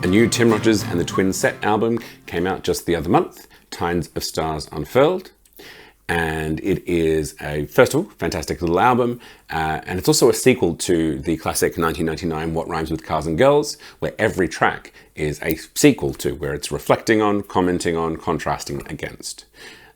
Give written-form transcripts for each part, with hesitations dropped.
A new Tim Rogers and the Twins set album came out just the other month, Tines of Stars Unfurled. And it is a, first of all, fantastic little album, and it's also a sequel to the classic 1999 What Rhymes with Cars and Girls, where every track is a sequel to, where it's reflecting on, commenting on, contrasting against.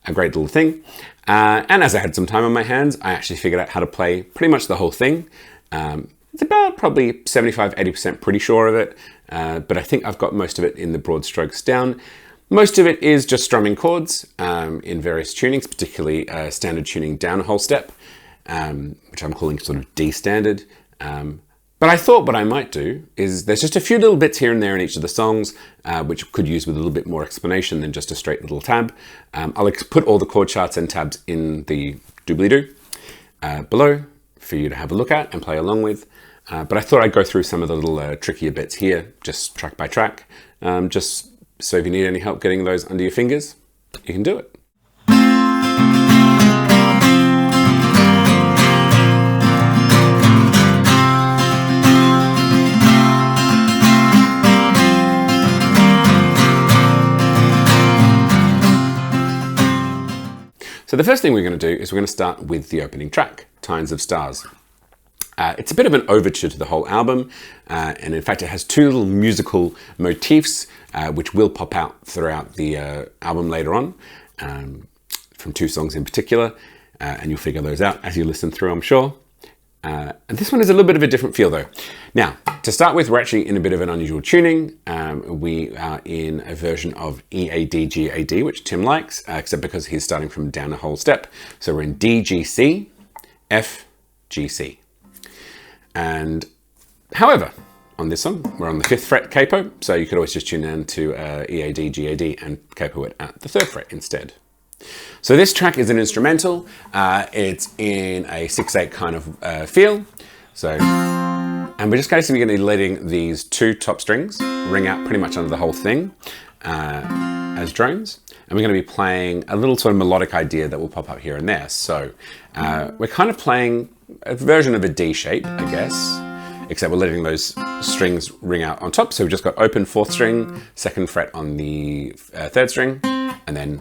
A great little thing. And as I had some time on my hands, I actually figured out how to play pretty much the whole thing. It's about probably 75–80% pretty sure of it, but I think I've got most of it in the broad strokes down. Most of it is just strumming chords in various tunings, particularly standard tuning down a whole step, which I'm calling sort of D standard. But I thought what I might do is there's just a few little bits here and there in each of the songs, which could use with a little bit more explanation than just a straight little tab. I'll put all the chord charts and tabs in the doobly-doo below for you to have a look at and play along with. But I thought I'd go through some of the little trickier bits here, just track by track, just so if you need any help getting those under your fingers, you can do it. So the first thing we're going to do is we're going to start with the opening track, Tines of Stars. It's a bit of an overture to the whole album, and in fact it has two little musical motifs which will pop out throughout the album later on, from two songs in particular, and you'll figure those out as you listen through, I'm sure. And this one is a little bit of a different feel though. Now, to start with, we're actually in a bit of an unusual tuning. We are in a version of E-A-D-G-A-D, which Tim likes, except because he's starting from down a whole step. So we're in D-G-C, F-G-C. And however, on this one, we're on the 5th fret capo, so you could always just tune in to E-A-D, G-A-D and capo it at the 3rd fret instead. So this track is an instrumental. It's in a 6/8 kind of feel. So, and we're just basically going to be letting these two top strings ring out pretty much under the whole thing as drones. And we're going to be playing a little sort of melodic idea that will pop up here and there. So we're kind of playing a version of a D shape, I guess, except we're letting those strings ring out on top. So we've just got open 4th string, 2nd fret on the 3rd string, and then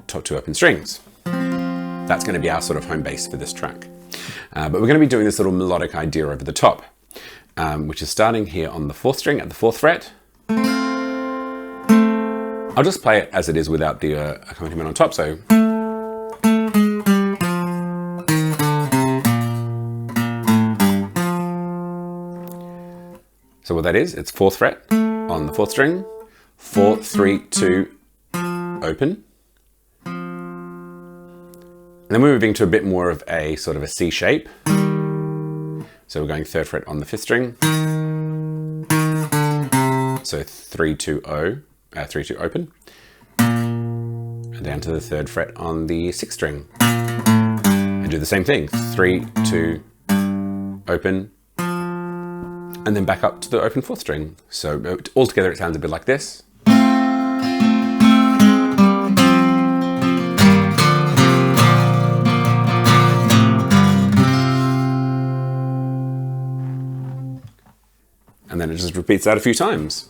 top 2 open strings. That's going to be our sort of home base for this track. But we're going to be doing this little melodic idea over the top, which is starting here on the 4th string at the 4th fret. I'll just play it as it is without the accompaniment on top. So. So what that is, it's 4th fret on the 4th string, 4, 3, 2, open. And then we're moving to a bit more of a sort of a C shape. So we're going 3rd fret on the 5th string. So 3, 2, 3, 2, open. And down to the 3rd fret on the 6th string. And do the same thing, 3, 2, open. And then back up to the open 4th string. So altogether it sounds a bit like this. And then it just repeats that a few times.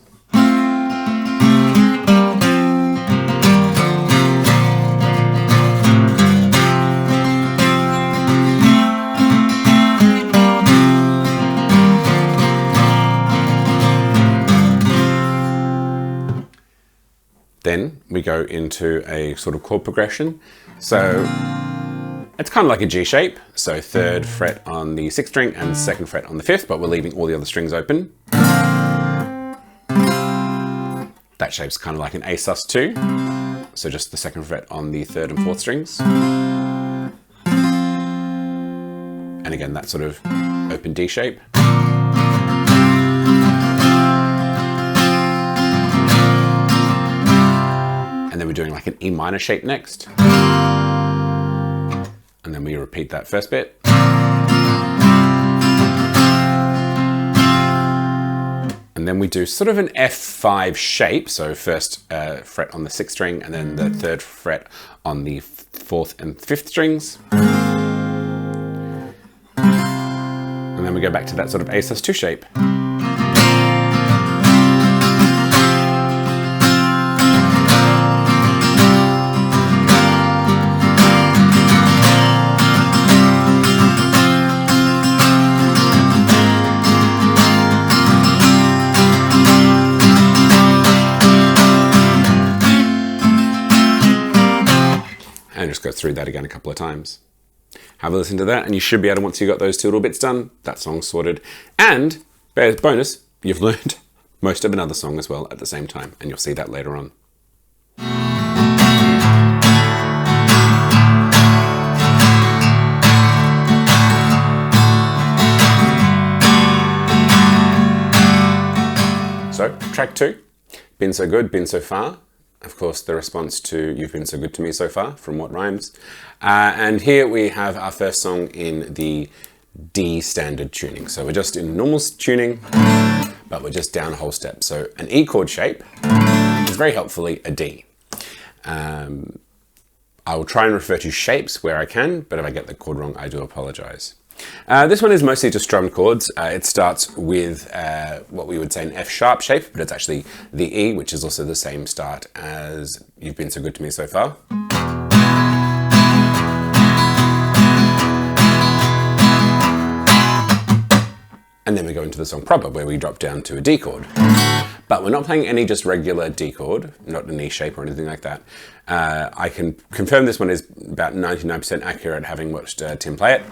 Then we go into a sort of chord progression. So it's kind of like a G shape. So 3rd fret on the 6th string and 2nd fret on the 5th, but we're leaving all the other strings open. That shape's kind of like an A sus2. So just the 2nd fret on the 3rd and 4th strings. And again, that sort of open D shape. And then we're doing like an E minor shape next. And then we repeat that first bit. And then we do sort of an F5 shape. So 1st fret on the 6th string and then the 3rd fret on the 4th and 5th strings. And then we go back to that sort of A sus2 shape. and just go through that again a couple of times. Have a listen to that, and you should be able to, once you've got those two little bits done, that song's sorted. And, bonus, you've learned most of another song as well at the same time, and you'll see that later on. So, track 2, Been So Good, Been So Far. Of course, the response to You've Been So Good To Me So Far from What Rhymes. And here we have our first song in the D standard tuning. So we're just in normal tuning, but we're just down a whole step. So an E chord shape is very helpfully a D. I will try and refer to shapes where I can, but if I get the chord wrong, I do apologize. This one is mostly just strum chords. It starts with what we would say an F sharp shape, but it's actually the E, which is also the same start as You've Been So Good To Me So Far. And then we go into the song proper, where we drop down to a D chord. But we're not playing any just regular D chord, not an E shape or anything like that. I can confirm this one is about 99% accurate, having watched Tim play it.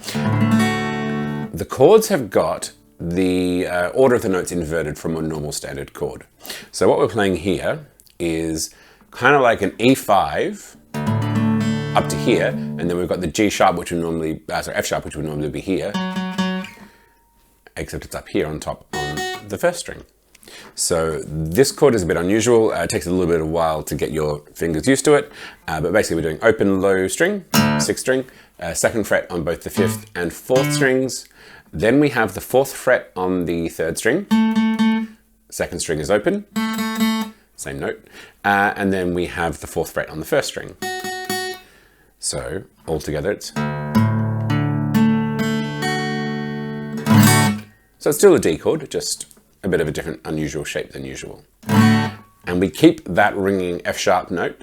The chords have got the order of the notes inverted from a normal standard chord. So what we're playing here is kind of like an E5 up to here, and then we've got the G sharp, which would normally, F sharp, which would normally be here, except it's up here on top on the first string. So this chord is a bit unusual. It takes a little bit of a while to get your fingers used to it, but basically we're doing open low string, 6th string, 2nd fret on both the 5th and 4th strings. Then we have the 4th fret on the 3rd string, 2nd string is open, same note, and then we have the 4th fret on the 1st string. So all together it's... So it's still a D chord, just a bit of a different, unusual shape than usual. And we keep that ringing F sharp note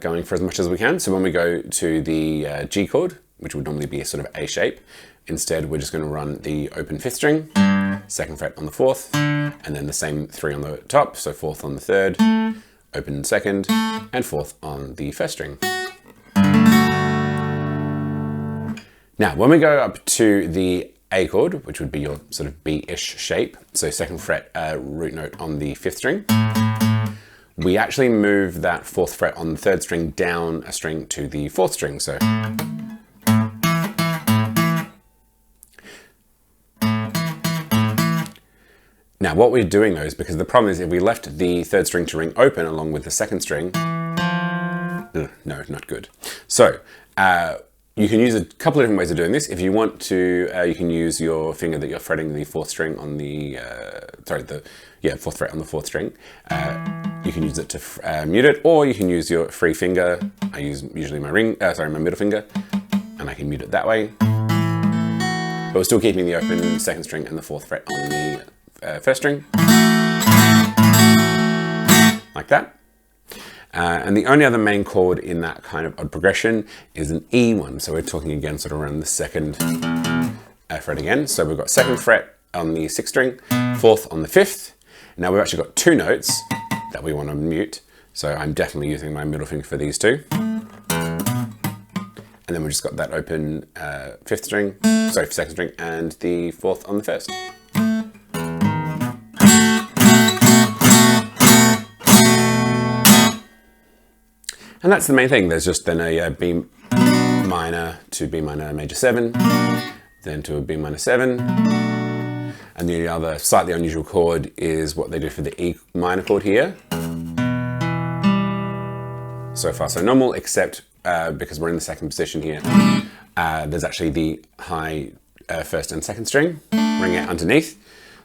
going for as much as we can. So when we go to the G chord, which would normally be a sort of A shape, instead we're just going to run the open 5th string, 2nd fret on the 4th, and then the same 3 on the top, so 4th on the 3rd, open 2nd, and 4th on the 1st string. Now, when we go up to the A chord, which would be your sort of B-ish shape, so 2nd fret root note on the 5th string, we actually move that 4th fret on the 3rd string down a string to the 4th string. So now what we're doing though is, because the problem is if we left the 3rd string to ring open along with the 2nd string, no, not good. So you can use a couple of different ways of doing this. If you want to, you can use your finger that you're fretting the 4th string on the, 4th fret on the 4th string. You can use it to mute it, or you can use your free finger. I use usually my my middle finger, and I can mute it that way. But we're still keeping the open 2nd string and the 4th fret on the 1st string, like that. And the only other main chord in that kind of odd progression is an E one. So we're talking again sort of around the 2nd fret again. So we've got 2nd fret on the 6th string, 4th on the 5th. Now we've actually got 2 notes that we want to mute. So I'm definitely using my middle finger for these 2. And then we've just got that open 2nd string and the 4th on the 1st. And that's the main thing. There's just then a B minor to B minor major 7, then to a B minor 7. And the other slightly unusual chord is what they do for the E minor chord here. So far so normal, except because we're in the 2nd position here, there's actually the high 1st and 2nd string ringing out underneath.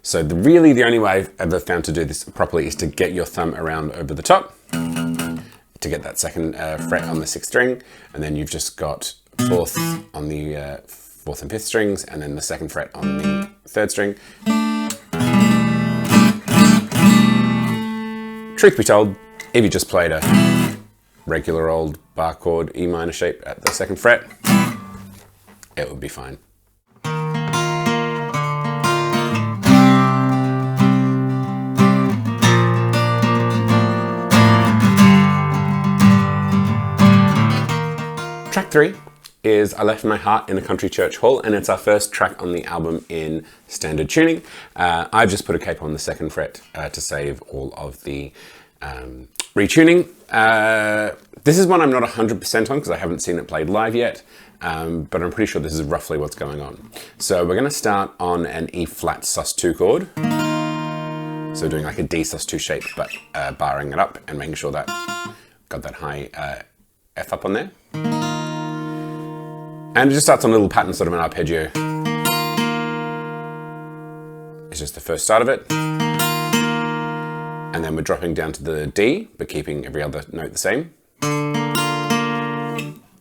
So really the only way I've ever found to do this properly is to get your thumb around over the top to get that 2nd fret on the 6th string, and then you've just got 4th on the 4th and 5th strings, and then the 2nd fret on the 3rd string. Truth be told, if you just played a regular old bar chord E minor shape at the 2nd fret, it would be fine. Track 3 is I Left My Heart in a Country Church Hall, and it's our first track on the album in standard tuning. I've just put a capo on the 2nd fret to save all of the retuning. This is one I'm not 100% on because I haven't seen it played live yet, but I'm pretty sure this is roughly what's going on. So we're going to start on an E flat sus2 chord. So doing like a D sus2 shape, but barring it up and making sure that got that high F up on there. And it just starts on a little pattern, sort of an arpeggio. It's just the first start of it. And then we're dropping down to the D, but keeping every other note the same.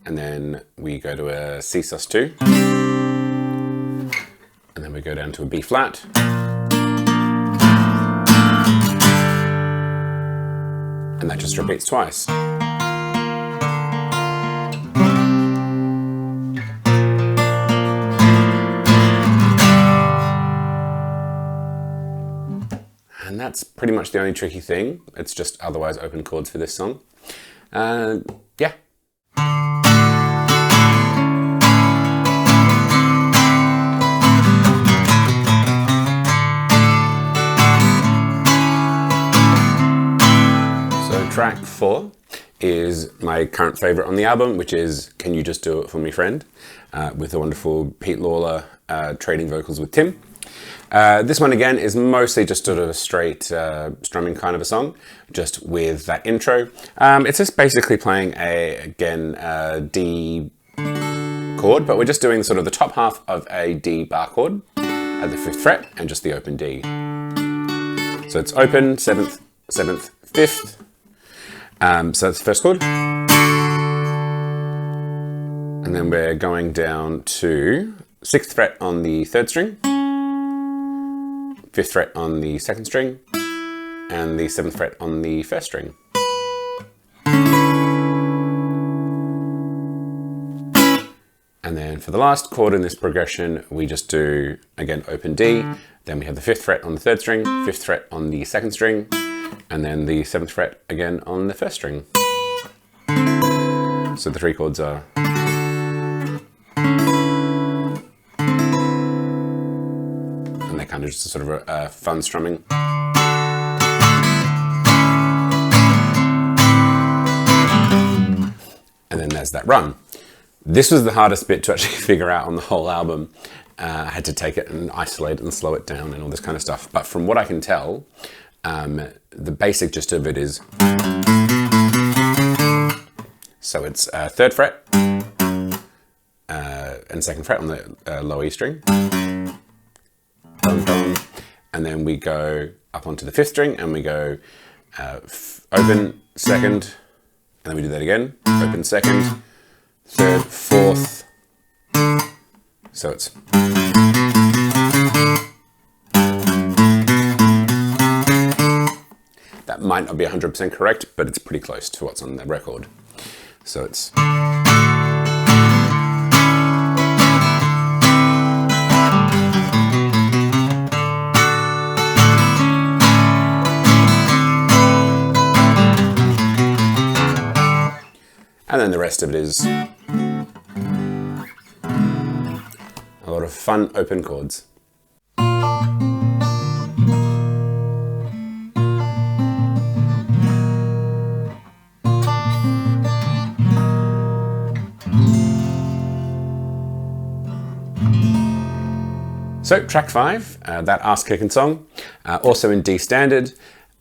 And then we go to a C sus2. And then we go down to a B flat. And that just repeats twice. And that's pretty much the only tricky thing. It's just otherwise open chords for this song. Yeah. So track 4 is my current favorite on the album, which is Can You Just Do It For Me Friend, with the wonderful Pete Lawler trading vocals with Tim. This one again is mostly just sort of a straight strumming kind of a song, just with that intro. It's just basically playing a D chord, but we're just doing sort of the top half of a D bar chord at the 5th fret and just the open D. So it's open, 7th, 7th, 5th. So that's the first chord. And then we're going down to 6th fret on the 3rd string. 5th fret on the 2nd string, and the 7th fret on the 1st string. And then for the last chord in this progression, we just do, again, open D, then we have the 5th fret on the 3rd string, 5th fret on the 2nd string, and then the 7th fret again on the 1st string. So the 3 chords are kind of just a sort of a fun strumming. And then there's that run. This was the hardest bit to actually figure out on the whole album. I had to take it and isolate it and slow it down and all this kind of stuff. But from what I can tell, the basic gist of it is, so it's 3rd fret and 2nd fret on the low E string. And then we go up onto the 5th string and we go open 2nd, and then we do that again, open 2nd, 3rd, 4th. So it's that might not be 100% correct, but it's pretty close to what's on the record. So it's and then the rest of it is a lot of fun open chords. So track 5, that Arse-Kickin song, also in D standard.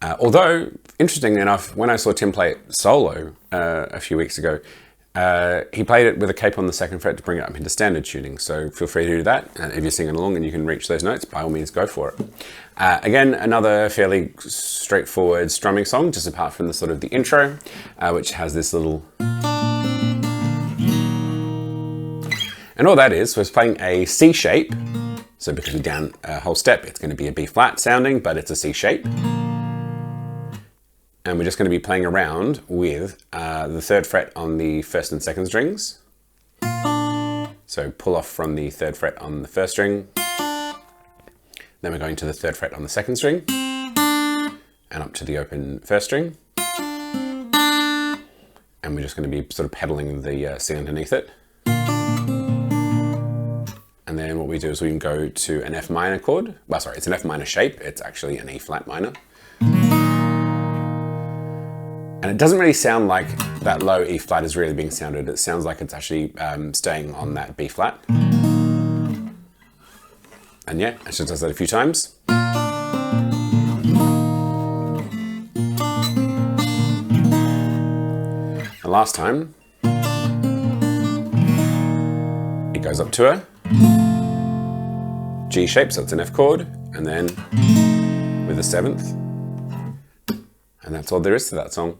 Although, interestingly enough, when I saw Tim play it solo a few weeks ago, he played it with a capo on the 2nd fret to bring it up into standard tuning. So feel free to do that. If you're singing along and you can reach those notes, by all means, go for it. Again, another fairly straightforward strumming song, just apart from the sort of the intro, which has this little. And all that is, was playing a C shape. So because we're down a whole step, it's going to be a B flat sounding, but it's a C shape. And we're just going to be playing around with the 3rd fret on the 1st and 2nd strings. So pull off from the 3rd fret on the 1st string. Then we're going to the 3rd fret on the 2nd string. And up to the open 1st string. And we're just going to be sort of pedaling the C underneath it. And then what we do is we can go to an F minor chord. Well, sorry, it's an F minor shape. It's actually an E flat minor. And it doesn't really sound like that low E flat is really being sounded. It sounds like it's actually staying on that B flat. And yeah, it just does that a few times. The last time, it goes up to a G shape, so it's an F chord, and then with a 7th. And that's all there is to that song.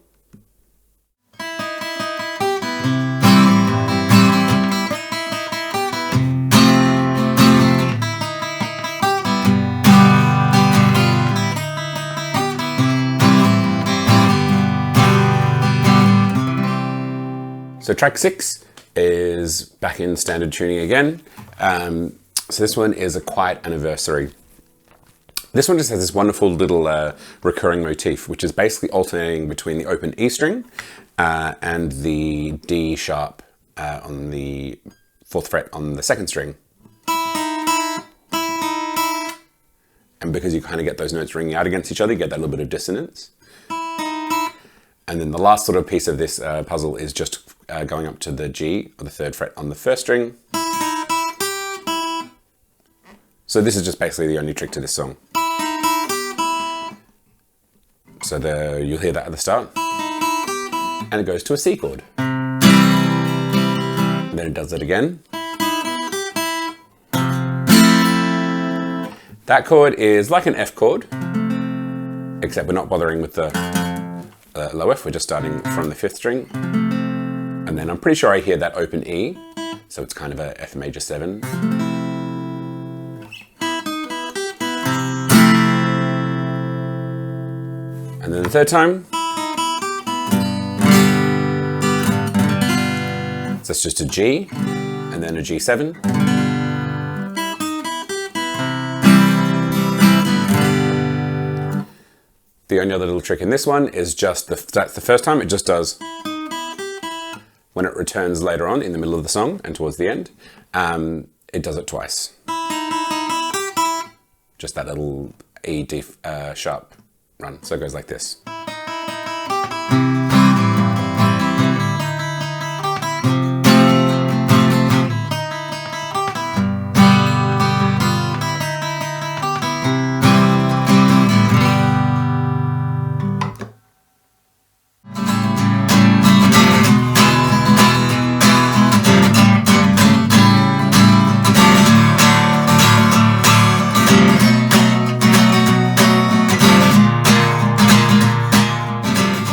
So track 6 is back in standard tuning again. So this one is a quiet anniversary. This one just has this wonderful little recurring motif, which is basically alternating between the open E string and the D sharp on the 4th fret on the 2nd string. And because you kind of get those notes ringing out against each other, you get that little bit of dissonance. And then the last sort of piece of this puzzle is just going up to the G, or the 3rd fret on the 1st string. So this is just basically the only trick to this song. So you'll hear that at the start. And it goes to a C chord. And then it does it again. That chord is like an F chord, except we're not bothering with the low F, we're just starting from the 5th string. And then I'm pretty sure I hear that open E, so it's kind of a F major 7. And then the 3rd time, so it's just a G, and then a G7. The only other little trick in this one is just that's the first time, it just does. When it returns later on in the middle of the song and towards the end, it does it twice. Just that little E, D sharp run. So it goes like this.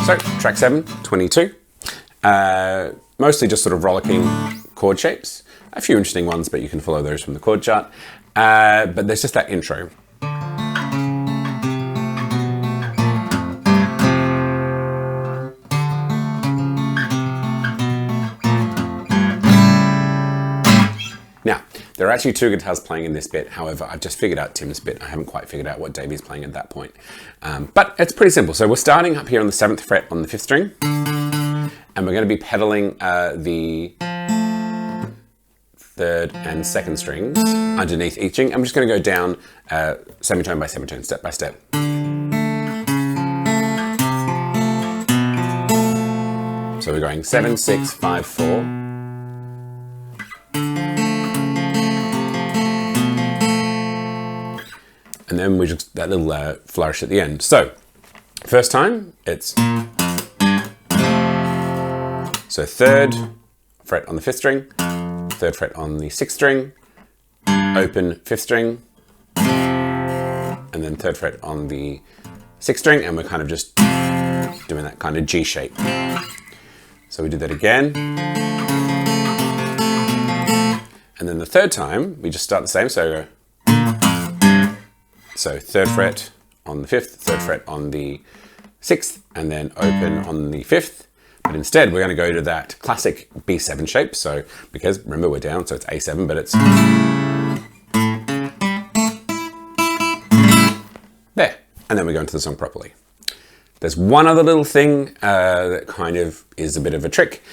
So, track 7, 22. Mostly just sort of rollicking chord shapes. A few interesting ones, but you can follow those from the chord chart. But there's just that intro. Now, there are actually 2 guitars playing in this bit. However, I've just figured out Tim's bit. I haven't quite figured out what Davey's playing at that point. But it's pretty simple. So we're starting up here on the 7th fret on the 5th string. And we're going to be pedaling the 3rd and 2nd strings underneath each string. I'm just going to go down semitone by semitone, step by step. So we're going 7, 6, 5, 4. And then we just, that little flourish at the end. So, first time, it's, so 3rd fret on the 5th string, 3rd fret on the 6th string, open 5th string, and then 3rd fret on the 6th string, and we're kind of just doing that kind of G shape. So we do that again. And then the 3rd time, we just start the same, so 3rd fret on the 5th, 3rd fret on the 6th, and then open on the 5th. But instead, we're going to go to that classic B7 shape. So, because remember we're down, so it's A7, but it's there. And then we go into the song properly. There's one other little thing that kind of is a bit of a trick,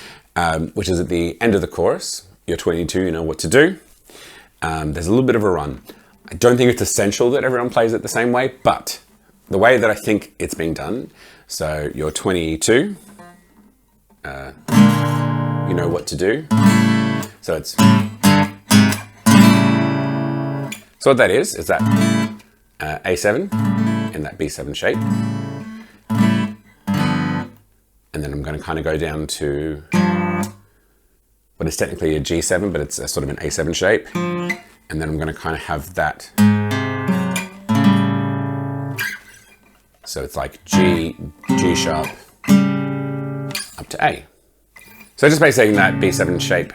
which is at the end of the chorus. You're 22, you know what to do. There's a little bit of a run. I don't think it's essential that everyone plays it the same way, but the way that I think it's being done, so your 22, you know what to do. So it's, so what that is that A7 in that B7 shape. And then I'm going to kind of go down to what is technically a G7, but it's a sort of an A7 shape. And then I'm going to kind of have that. So it's like G, G sharp, up to A. So just basically that B7 shape.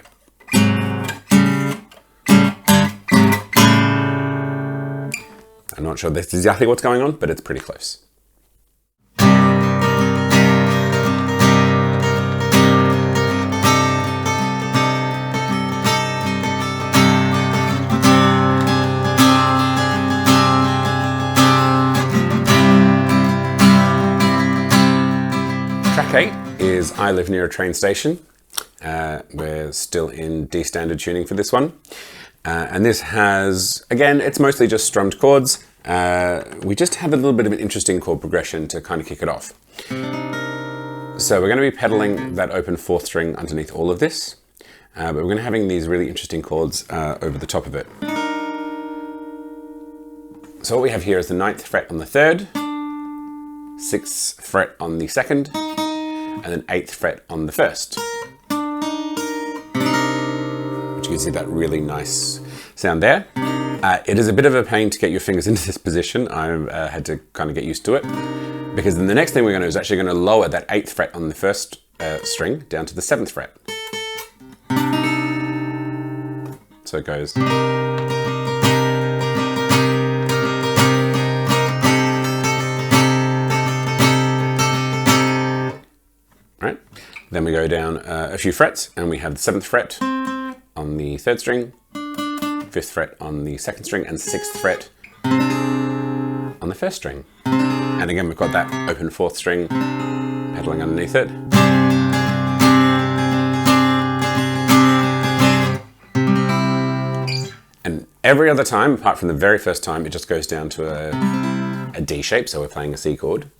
I'm not sure that's exactly what's going on, but it's pretty close. Track 8 is I Live Near a Train Station. We're still in D standard tuning for this one. And this has, again, it's mostly just strummed chords. We just have a little bit of an interesting chord progression to kind of kick it off. So we're going to be pedaling that open 4th string underneath all of this. But we're going to be having these really interesting chords over the top of it. So what we have here is the 9th fret on the 3rd, 6th fret on the 2nd, and then 8th fret on the 1st. Which gives you that really nice sound there. It is a bit of a pain to get your fingers into this position. I had to kind of get used to it. Because then the next thing we're going to do is actually going to lower that 8th fret on the 1st string down to the 7th fret. So it goes. Right. Then we go down a few frets and we have the 7th fret on the 3rd string, 5th fret on the 2nd string, and 6th fret on the 1st string. And again, we've got that open 4th string pedaling underneath it. And every other time, apart from the very first time, it just goes down to a D shape, so we're playing a C chord.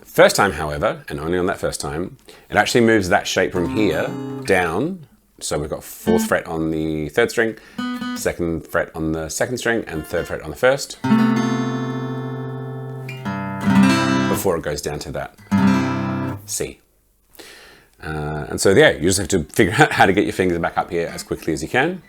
First time, however, and only on that first time, it actually moves that shape from here down. So we've got 4th fret on the 3rd string, 2nd fret on the 2nd string, and 3rd fret on the 1st. Before it goes down to that C. And so yeah, you just have to figure out how to get your fingers back up here as quickly as you can.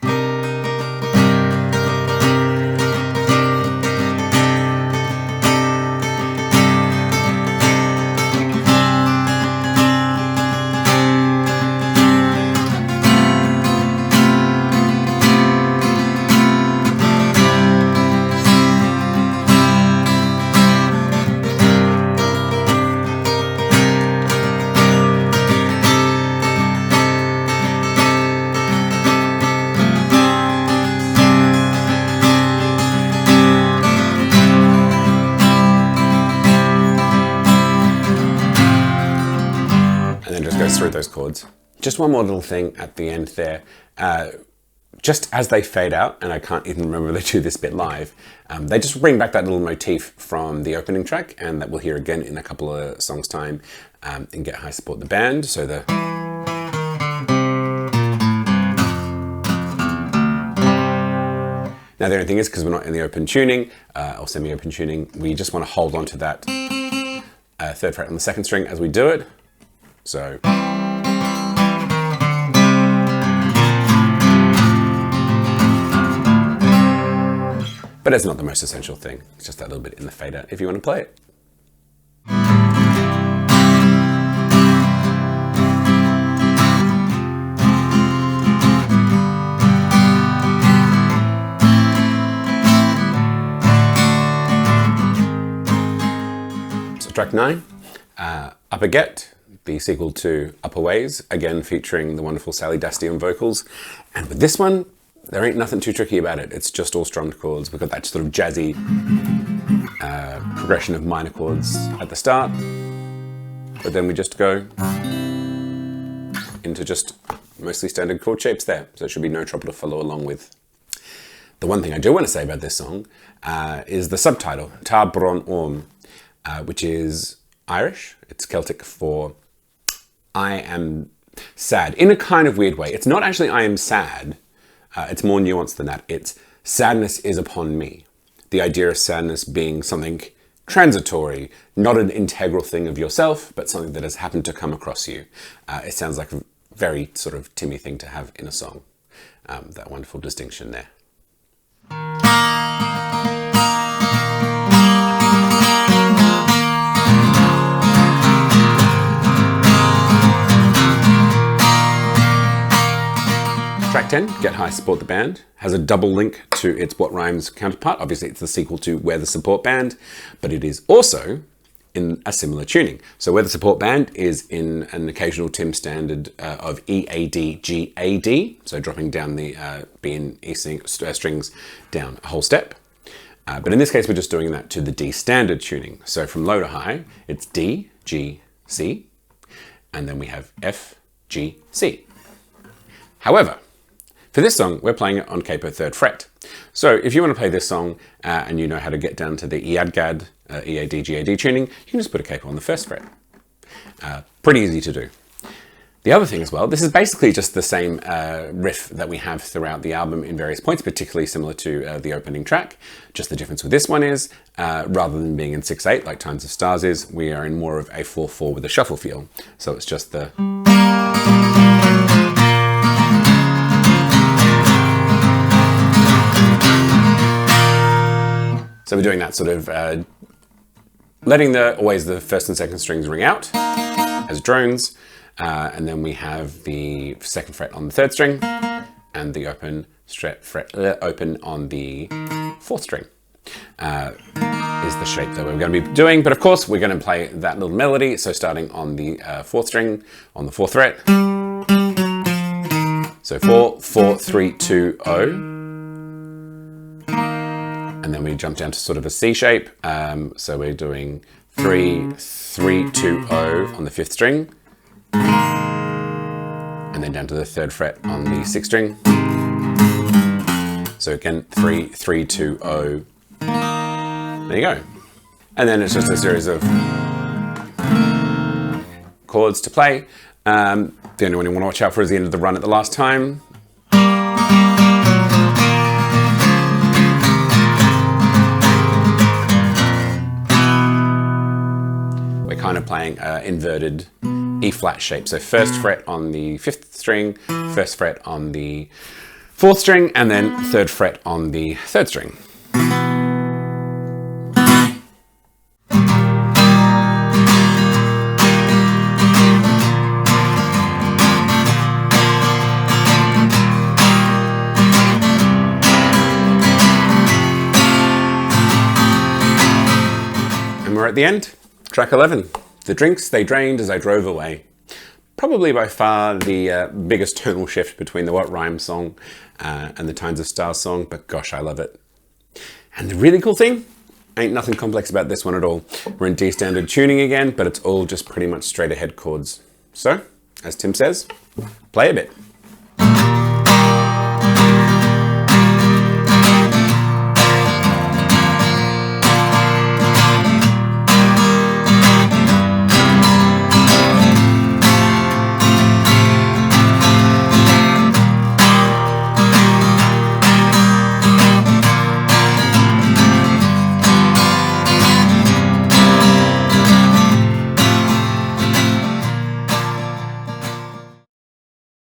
Through those chords. Just one more little thing at the end there. Just as they fade out, and I can't even remember they do this bit live, they just bring back that little motif from the opening track, and that we'll hear again in a couple of songs' time in Get High Support the Band. So the now the only thing is, because we're not in the open tuning or semi-open tuning, we just want to hold on to that 3rd fret on the 2nd string as we do it. So but it's not the most essential thing. It's just that little bit in the fade out if you want to play it. So track 9, Upper Get, the sequel to Upper Ways, again featuring the wonderful Sally Dusty on vocals. And with this one, there ain't nothing too tricky about it. It's just all strummed chords. We've got that sort of jazzy progression of minor chords at the start, but then we just go into just mostly standard chord shapes there. So it should be no trouble to follow along with. The one thing I do want to say about this song is the subtitle, Ta Brón Orm, which is Irish. It's Celtic for I am sad, in a kind of weird way. It's not actually I am sad. It's more nuanced than that. It's sadness is upon me. The idea of sadness being something transitory, not an integral thing of yourself, but something that has happened to come across you. It sounds like a very sort of Timmy thing to have in a song. That wonderful distinction there. Track 10, Get High, Support the Band, has a double link to its What Rhymes counterpart. Obviously, it's the sequel to Where the Support Band, but it is also in a similar tuning. So Where the Support Band is in an occasional Tim standard of E, A, D, G, A, D, so dropping down the B and E strings down a whole step. But in this case, we're just doing that to the D standard tuning. So from low to high, it's D, G, C, and then we have F, G, C. However, for this song, we're playing it on capo 3rd fret. So if you want to play this song and you know how to get down to the EAD-GAD, EAD-GAD tuning, you can just put a capo on the 1st fret. Pretty easy to do. The other thing as well, this is basically just the same riff that we have throughout the album in various points, particularly similar to the opening track. Just the difference with this one is, rather than being in 6/8 like Tines of Stars is, we are in more of a 4/4 with a shuffle feel. So it's just the... So we're doing that sort of letting always the 1st and 2nd strings ring out as drones, and then we have the 2nd fret on the 3rd string and the open on the 4th string is the shape that we're going to be doing. But of course, we're going to play that little melody. So starting on the 4th string on the 4th fret. So 4, 4, 3, 2, 0. And then we jump down to sort of a C shape. So we're doing 3, 3, 2, 0 on the 5th string. And then down to the 3rd fret on the 6th string. So again, 3, 3, 2, 0. There you go. And then it's just a series of chords to play. The only one you want to watch out for is the end of the run at the last time. Kind of playing inverted E flat shape. So 1st fret on the 5th string, 1st fret on the 4th string, and then 3rd fret on the 3rd string. And we're at the end. Track 11, The Drinks They Drained As I Drove Away. Probably by far the biggest tonal shift between the What Rhymes song and the Tines of Stars song, but gosh, I love it. And the really cool thing, ain't nothing complex about this one at all. We're in D standard tuning again, but it's all just pretty much straight ahead chords. So, as Tim says, play a bit.